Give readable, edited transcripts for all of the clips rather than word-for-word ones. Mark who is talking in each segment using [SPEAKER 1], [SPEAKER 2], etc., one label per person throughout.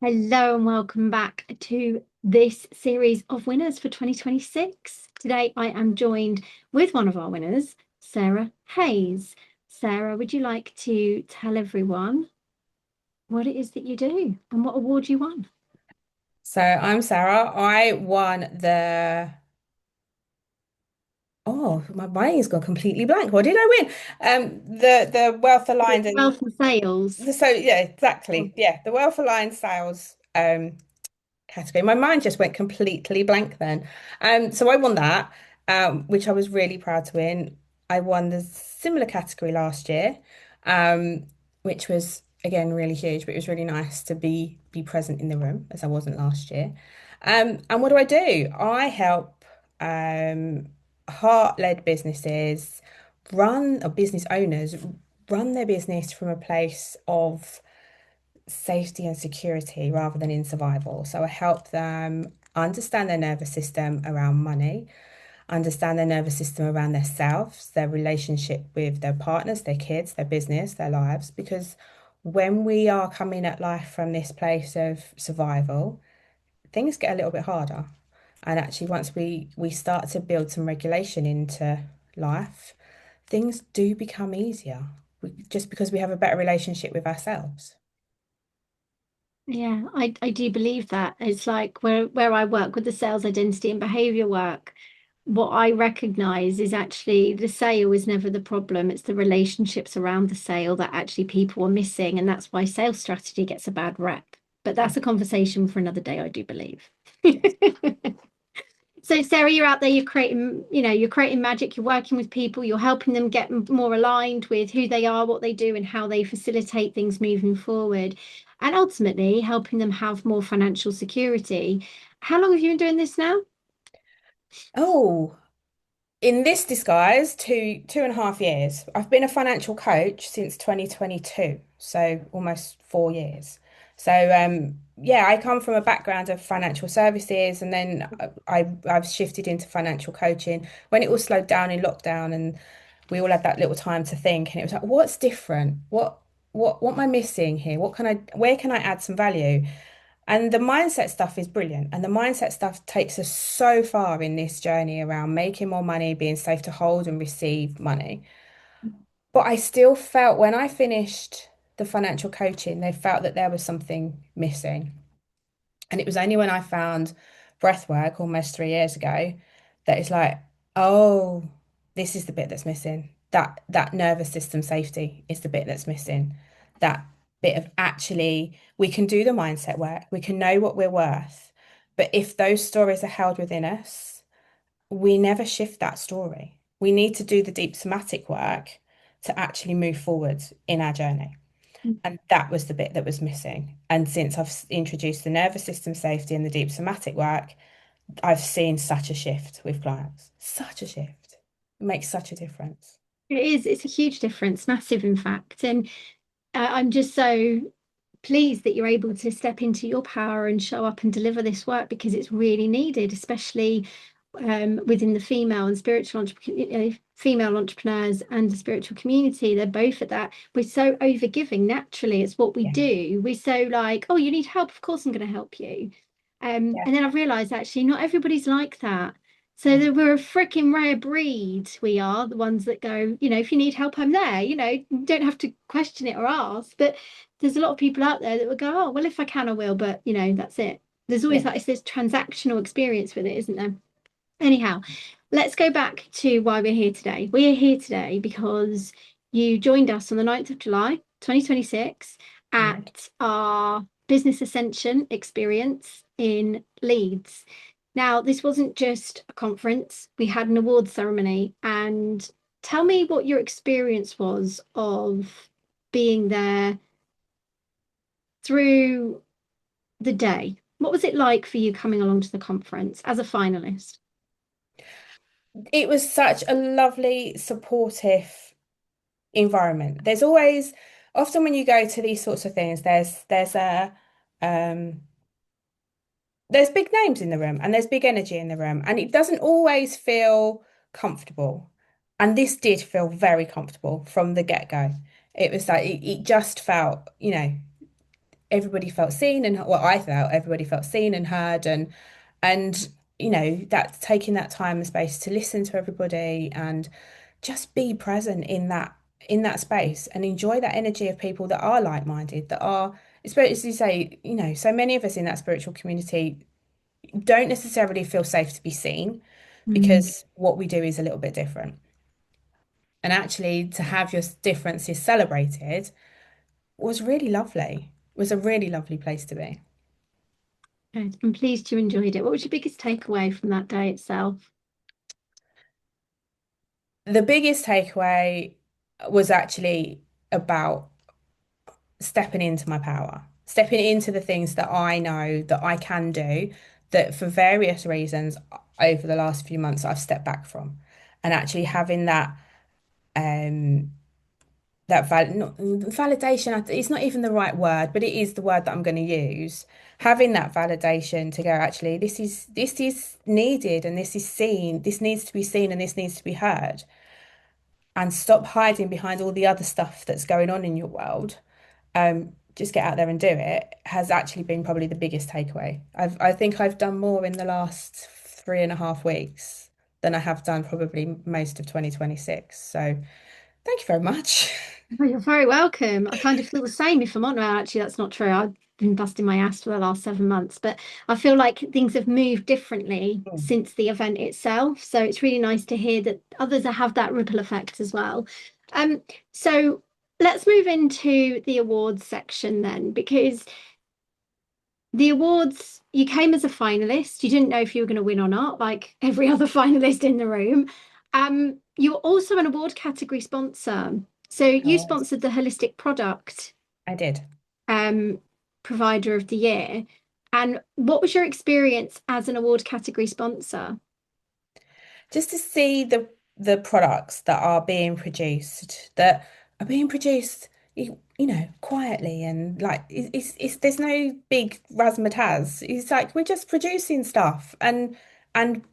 [SPEAKER 1] Hello and welcome back to this series of winners for 2026. Today I am joined with one of our winners, Sarah Hayes. Sarah, would you like to tell everyone what it is that you do and what award you won?
[SPEAKER 2] So I'm Sarah. I won my brain's gone completely blank. What did I win? The Wealth Aligned and
[SPEAKER 1] Wealth and sales.
[SPEAKER 2] yeah, exactly. Yeah, the Wealth Aligned sales category. My mind just went completely blank then. So I won that, which I was really proud to win. I won the similar category last year, which was again really huge, but it was really nice to be present in the room as I wasn't last year. And what do? I help heart-led businesses run or business owners run their business from a place of safety and security rather than in survival. So I help them understand their nervous system around money, understand their nervous system around themselves, their relationship with their partners, their kids, their business, their lives. Because when we are coming at life from this place of survival, things get a little bit harder. And actually, once we start to build some regulation into life, things do become easier just because we have a better relationship with ourselves.
[SPEAKER 1] Yeah, I do believe that. It's like where I work with the sales identity and behavior work, what I recognize is actually the sale is never the problem. It's the relationships around the sale that actually people are missing. And that's why sales strategy gets a bad rep. But that's a conversation for another day, I do believe. So Sarah, you're out there, you're creating magic, you're working with people, you're helping them get more aligned with who they are, what they do, and how they facilitate things moving forward, and ultimately helping them have more financial security. How long have you been doing this now?
[SPEAKER 2] Oh, in this disguise, two and a half years. I've been a financial coach since 2022, so almost 4 years. So yeah, I come from a background of financial services, and then I've shifted into financial coaching when it all slowed down in lockdown, and we all had that little time to think, and it was like, what's different? What am I missing here? Where can I add some value? And the mindset stuff is brilliant. And the mindset stuff takes us so far in this journey around making more money, being safe to hold and receive money. But I still felt when I finished the financial coaching, they felt that there was something missing. And it was only when I found breathwork almost 3 years ago that it's like, oh, this is the bit that's missing. That nervous system safety is the bit that's missing. That bit of actually, we can do the mindset work, we can know what we're worth. But if those stories are held within us, we never shift that story. We need to do the deep somatic work to actually move forward in our journey. And that was the bit that was missing. And since I've introduced the nervous system safety and the deep somatic work, I've seen such a shift with clients. Such a shift. It makes such a difference.
[SPEAKER 1] It's a huge difference, massive, in fact. And I'm just so pleased that you're able to step into your power and show up and deliver this work because it's really needed, especially within the female and female entrepreneurs and the spiritual community. They're both at that. We're so overgiving naturally. It's what we
[SPEAKER 2] Yeah.
[SPEAKER 1] do. We're so like, oh, you need help. Of course, I'm going to help you.
[SPEAKER 2] Yeah.
[SPEAKER 1] And then I've realized actually not everybody's like that. So
[SPEAKER 2] Yeah.
[SPEAKER 1] that we're a freaking rare breed. We are the ones that go, if you need help, I'm there. You don't have to question it or ask. But there's a lot of people out there that would go, oh, well, if I can, I will. But that's it. There's always
[SPEAKER 2] Yeah.
[SPEAKER 1] like it's this transactional experience with it, isn't there? Anyhow, let's go back to why we're here today. We are here today because you joined us on the 9th of July, 2026,
[SPEAKER 2] Yeah.
[SPEAKER 1] at our Business Ascension Experience in Leeds. Now, this wasn't just a conference, we had an awards ceremony. And tell me what your experience was of being there through the day. What was it like for you coming along to the conference as a finalist?
[SPEAKER 2] It was such a lovely, supportive environment. There's always, often when you go to these sorts of things, um there's big names in the room and there's big energy in the room, and it doesn't always feel comfortable. And this did feel very comfortable from the get-go. It was like it just felt, everybody felt seen, and well, I felt everybody felt seen and heard, and that taking that time and space to listen to everybody and just be present in that space and enjoy that energy of people that are like-minded, that are, as you say, so many of us in that spiritual community don't necessarily feel safe to be seen
[SPEAKER 1] Mm.
[SPEAKER 2] because what we do is a little bit different. And actually, to have your differences celebrated was really lovely. Was a really lovely place to be.
[SPEAKER 1] Good. I'm pleased you enjoyed it. What was your biggest takeaway from that day itself?
[SPEAKER 2] The biggest takeaway was actually about stepping into my power, stepping into the things that I know that I can do, that for various reasons over the last few months I've stepped back from, and actually having um validation, it's not even the right word, but it is the word that I'm going to use. Having that validation to go, actually, this is needed and this is seen, this needs to be seen and this needs to be heard, and stop hiding behind all the other stuff that's going on in your world. Just get out there and do it has actually been probably the biggest takeaway. I think I've done more in the last 3.5 weeks than I have done probably most of 2026. So thank you very much.
[SPEAKER 1] Oh, you're very welcome. I kind of feel the same if I'm on. Well, actually, that's not true. I've been busting my ass for the last 7 months, but I feel like things have moved differently since the event itself. So it's really nice to hear that others have that ripple effect as well. Um, so let's move into the awards section then, because the awards, you came as a finalist. You didn't know if you were going to win or not, like every other finalist in the room. You were also an award category sponsor. So you
[SPEAKER 2] Oh,
[SPEAKER 1] sponsored the Holistic Product
[SPEAKER 2] I did.
[SPEAKER 1] um, Provider of the Year. And what was your experience as an award category sponsor?
[SPEAKER 2] Just to see the products that are being produced, quietly, and like it's there's no big razzmatazz. It's like we're just producing stuff and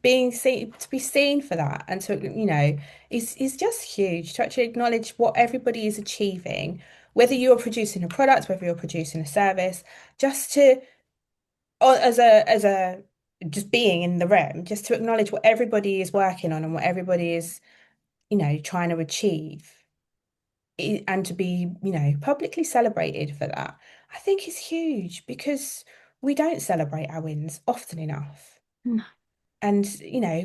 [SPEAKER 2] being seen, to be seen for that, and to is just huge to actually acknowledge what everybody is achieving, whether you're producing a product, whether you're producing a service, just to or as a just being in the room, just to acknowledge what everybody is working on and what everybody is, trying to achieve, and to be, publicly celebrated for that, I think is huge because we don't celebrate our wins often enough.
[SPEAKER 1] No.
[SPEAKER 2] And,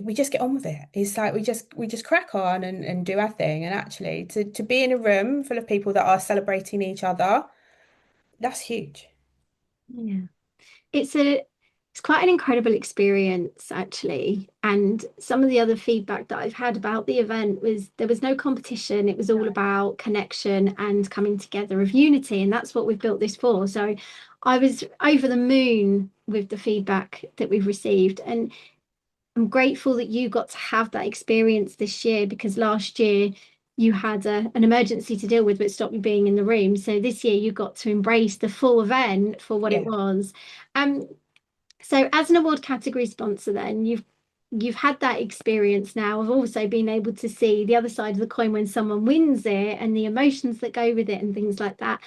[SPEAKER 2] we just get on with it. It's like we just crack on and do our thing. And actually to be in a room full of people that are celebrating each other, that's huge.
[SPEAKER 1] Yeah. It's quite an incredible experience actually. And some of the other feedback that I've had about the event was there was no competition. It was all about connection and coming together of unity. And that's what we've built this for. So I was over the moon with the feedback that we've received. And I'm grateful that you got to have that experience this year because last year you had an emergency to deal with which stopped you being in the room. So this year you got to embrace the full event for what it
[SPEAKER 2] Yeah.
[SPEAKER 1] was. Um, so as an award category sponsor, then you've had that experience now of also being able to see the other side of the coin when someone wins it and the emotions that go with it and things like that.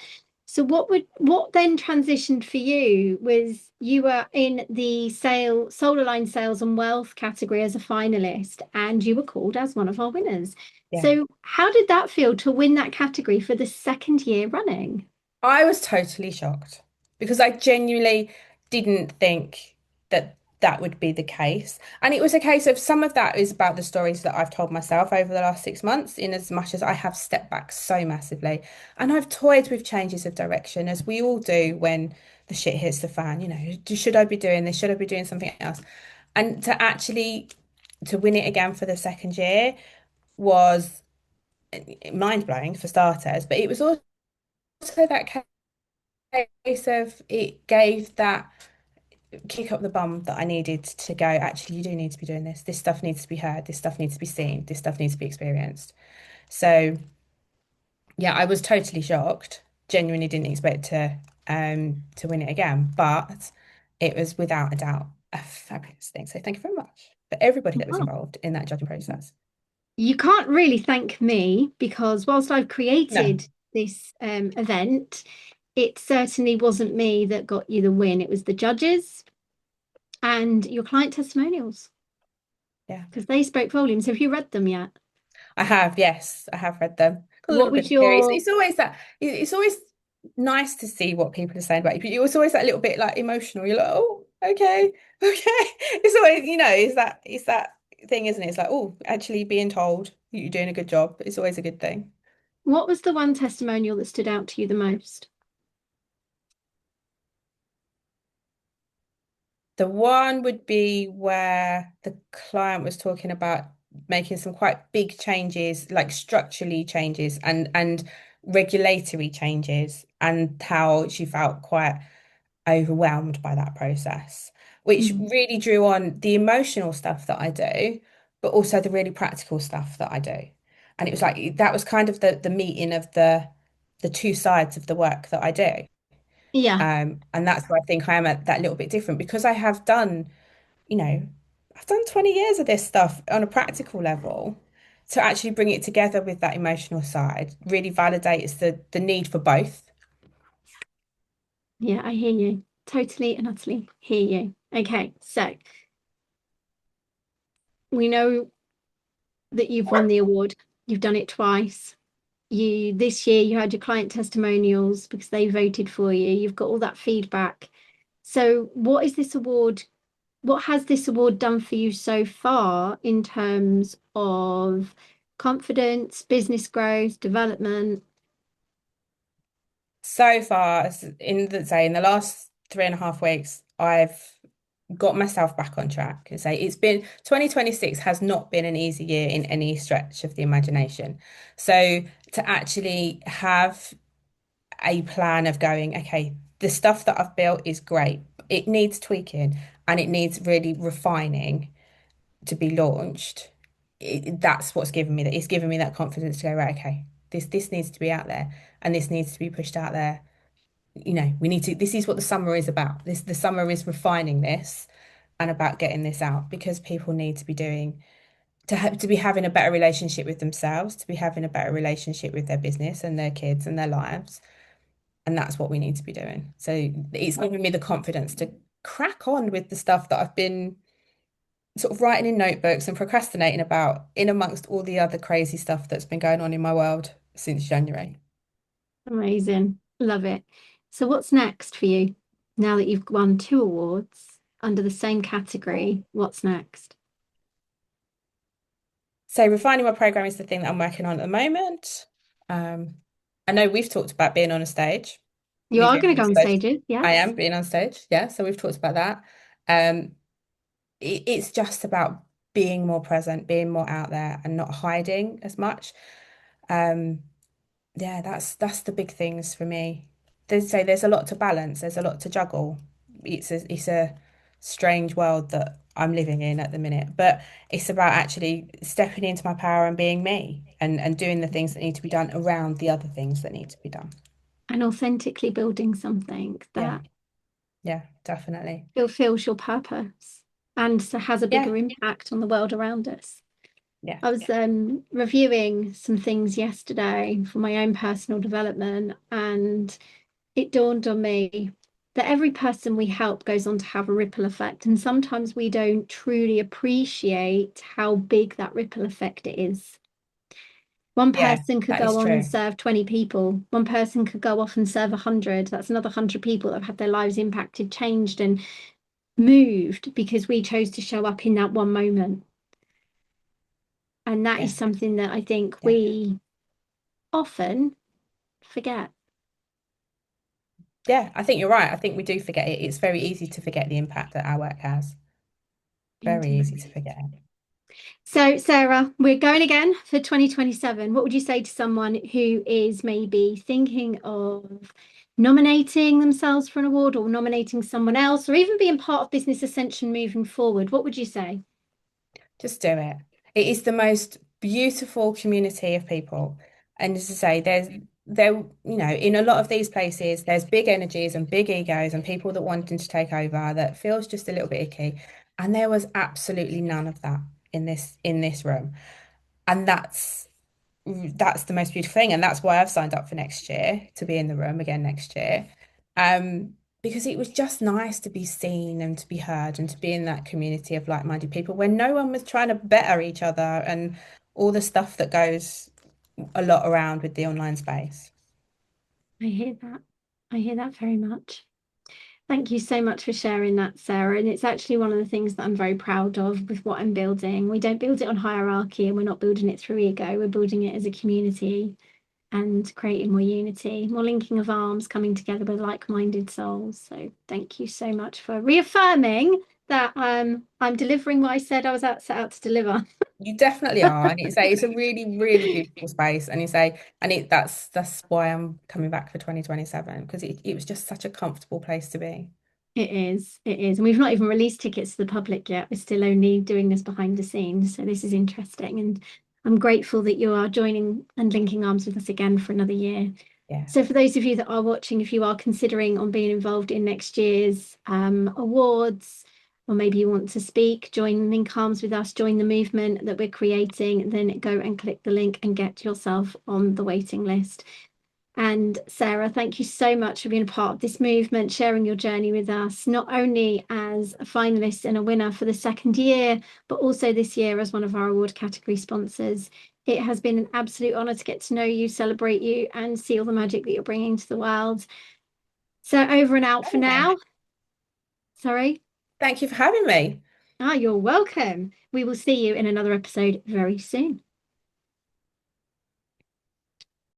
[SPEAKER 1] So what then transitioned for you was you were in the solar line sales and wealth category as a finalist and you were called as one of our winners.
[SPEAKER 2] Yeah.
[SPEAKER 1] So how did that feel to win that category for the second year running?
[SPEAKER 2] I was totally shocked because I genuinely didn't think that that would be the case. And it was a case of some of that is about the stories that I've told myself over the last 6 months, in as much as I have stepped back so massively. And I've toyed with changes of direction, as we all do when the shit hits the fan. Should I be doing this? Should I be doing something else? And to win it again for the second year was mind blowing for starters, but it was also that case of it gave that kick up the bum that I needed to go, actually, you do need to be doing this. This stuff needs to be heard. This stuff needs to be seen. This stuff needs to be experienced. So, yeah, I was totally shocked. Genuinely didn't expect to win it again, but it was without a doubt a fabulous thing. So thank you very much for everybody that was
[SPEAKER 1] Wow.
[SPEAKER 2] involved in that judging process.
[SPEAKER 1] You can't really thank me because whilst I've
[SPEAKER 2] No.
[SPEAKER 1] created this event, it certainly wasn't me that got you the win. It was the judges and your client testimonials
[SPEAKER 2] Yeah.
[SPEAKER 1] because they spoke volumes. Have you read them yet?
[SPEAKER 2] I have, yes, I have read them. Got a
[SPEAKER 1] What
[SPEAKER 2] little bit
[SPEAKER 1] was
[SPEAKER 2] of theory.
[SPEAKER 1] your
[SPEAKER 2] It's always that. It's always nice to see what people are saying about you. But it's always that little bit like emotional. You're like, oh, okay, okay. It's always, it's that thing, isn't it? It's like, oh, actually being told you're doing a good job. It's always a good thing.
[SPEAKER 1] what was the one testimonial that stood out to you the most?
[SPEAKER 2] The one would be where the client was talking about making some quite big changes, like structurally changes and regulatory changes, and how she felt quite overwhelmed by that process, which
[SPEAKER 1] Mm.
[SPEAKER 2] really drew on the emotional stuff that I do, but also the really practical stuff that I do. And it was like that was kind of the meeting of the two sides of the work that I do.
[SPEAKER 1] Yeah,
[SPEAKER 2] And that's why I think I am at that little bit different because I have done, you know, I've done 20 years of this stuff on a practical level. To actually bring it together with that emotional side really validates the need for both.
[SPEAKER 1] yeah, I hear you. Totally and utterly hear you. Okay, so we know that you've won the award. You've done it twice. You this year you had your client testimonials because they voted for you. You've got all that feedback. So what has this award done for you so far in terms of confidence, business growth, development?
[SPEAKER 2] So far, in the last 3.5 weeks, I've got myself back on track. And say it's been 2026 has not been an easy year in any stretch of the imagination. So to actually have a plan of going, okay, the stuff that I've built is great. It needs tweaking and it needs really refining to be launched. That's what's given me that. It's given me that confidence to go, right, okay, this needs to be out there and this needs to be pushed out there. We need to, this is what the summer is about. The summer is refining this and about getting this out because people need to be to be having a better relationship with themselves, to be having a better relationship with their business and their kids and their lives. And that's what we need to be doing. So it's given me the confidence to crack on with the stuff that I've been sort of writing in notebooks and procrastinating about in amongst all the other crazy stuff that's been going on in my world since January.
[SPEAKER 1] Amazing. Love it. So what's next for you now that you've won two awards under the same category? What's next?
[SPEAKER 2] So refining my program is the thing that I'm working on at the moment. Um, I know we've talked about being on a stage,
[SPEAKER 1] You
[SPEAKER 2] me
[SPEAKER 1] are
[SPEAKER 2] being
[SPEAKER 1] going to
[SPEAKER 2] on
[SPEAKER 1] go on
[SPEAKER 2] stage.
[SPEAKER 1] stages,
[SPEAKER 2] I
[SPEAKER 1] yes.
[SPEAKER 2] am being on stage, yeah. So we've talked about that. Um, it's just about being more present, being more out there, and not hiding as much. Um, yeah, that's the big things for me. There's a lot to balance, there's a lot to juggle. It's a strange world that I'm living in at the minute, but it's about actually stepping into my power and being me and doing the things that need to be done around the other things that need to be done.
[SPEAKER 1] And authentically building something
[SPEAKER 2] Yeah,
[SPEAKER 1] that
[SPEAKER 2] yeah, definitely.
[SPEAKER 1] fulfills your purpose and so has a
[SPEAKER 2] Yeah,
[SPEAKER 1] bigger impact on the world around us.
[SPEAKER 2] yeah,
[SPEAKER 1] I was reviewing some things yesterday for my own personal development, and it dawned on me that every person we help goes on to have a ripple effect. And sometimes we don't truly appreciate how big that ripple effect is. One
[SPEAKER 2] yeah,
[SPEAKER 1] person could
[SPEAKER 2] that is
[SPEAKER 1] go on and
[SPEAKER 2] true.
[SPEAKER 1] serve 20 people. One person could go off and serve 100. That's another 100 people that have had their lives impacted, changed, and moved because we chose to show up in that one moment. And that
[SPEAKER 2] Yeah,
[SPEAKER 1] is something that I think
[SPEAKER 2] yeah.
[SPEAKER 1] we often forget.
[SPEAKER 2] Yeah, I think you're right. I think we do forget it. It's very easy to forget the impact that our work has. Very
[SPEAKER 1] Indeed.
[SPEAKER 2] easy to forget.
[SPEAKER 1] So, Sarah, we're going again for 2027. What would you say to someone who is maybe thinking of nominating themselves for an award or nominating someone else or even being part of Business Ascension moving forward? What would you say?
[SPEAKER 2] Just do it. It is the most beautiful community of people. And as I say, in a lot of these places, there's big energies and big egos and people that wanting to take over that feels just a little bit icky. And there was absolutely none of that in this room. And that's the most beautiful thing. And that's why I've signed up for next year to be in the room again next year. Um, because it was just nice to be seen and to be heard and to be in that community of like-minded people where no one was trying to better each other and all the stuff that goes a lot around with the online space.
[SPEAKER 1] I hear that. I hear that very much. Thank you so much for sharing that, Sarah. And it's actually one of the things that I'm very proud of with what I'm building. We don't build it on hierarchy and we're not building it through ego. We're building it as a community and creating more unity, more linking of arms, coming together with like-minded souls. So thank you so much for reaffirming that I'm delivering what I said I was set out to deliver.
[SPEAKER 2] You definitely are, and it's a really really beautiful space, and that's why I'm coming back for 2027 because it was just such a comfortable place to be.
[SPEAKER 1] It is, it is. And we've not even released tickets to the public yet. We're still only doing this behind the scenes. So this is interesting. And I'm grateful that you are joining and linking arms with us again for another year.
[SPEAKER 2] Yeah.
[SPEAKER 1] So for those of you that are watching, if you are considering on being involved in next year's awards, or maybe you want to speak, join link arms with us, join the movement that we're creating, then go and click the link and get yourself on the waiting list. And Sarah, thank you so much for being a part of this movement, sharing your journey with us, not only as a finalist and a winner for the second year, but also this year as one of our award category sponsors. It has been an absolute honour to get to know you, celebrate you, and see all the magic that you're bringing to the world. So over and out for now. Sorry.
[SPEAKER 2] Thank you for having me.
[SPEAKER 1] You're welcome. We will see you in another episode very soon.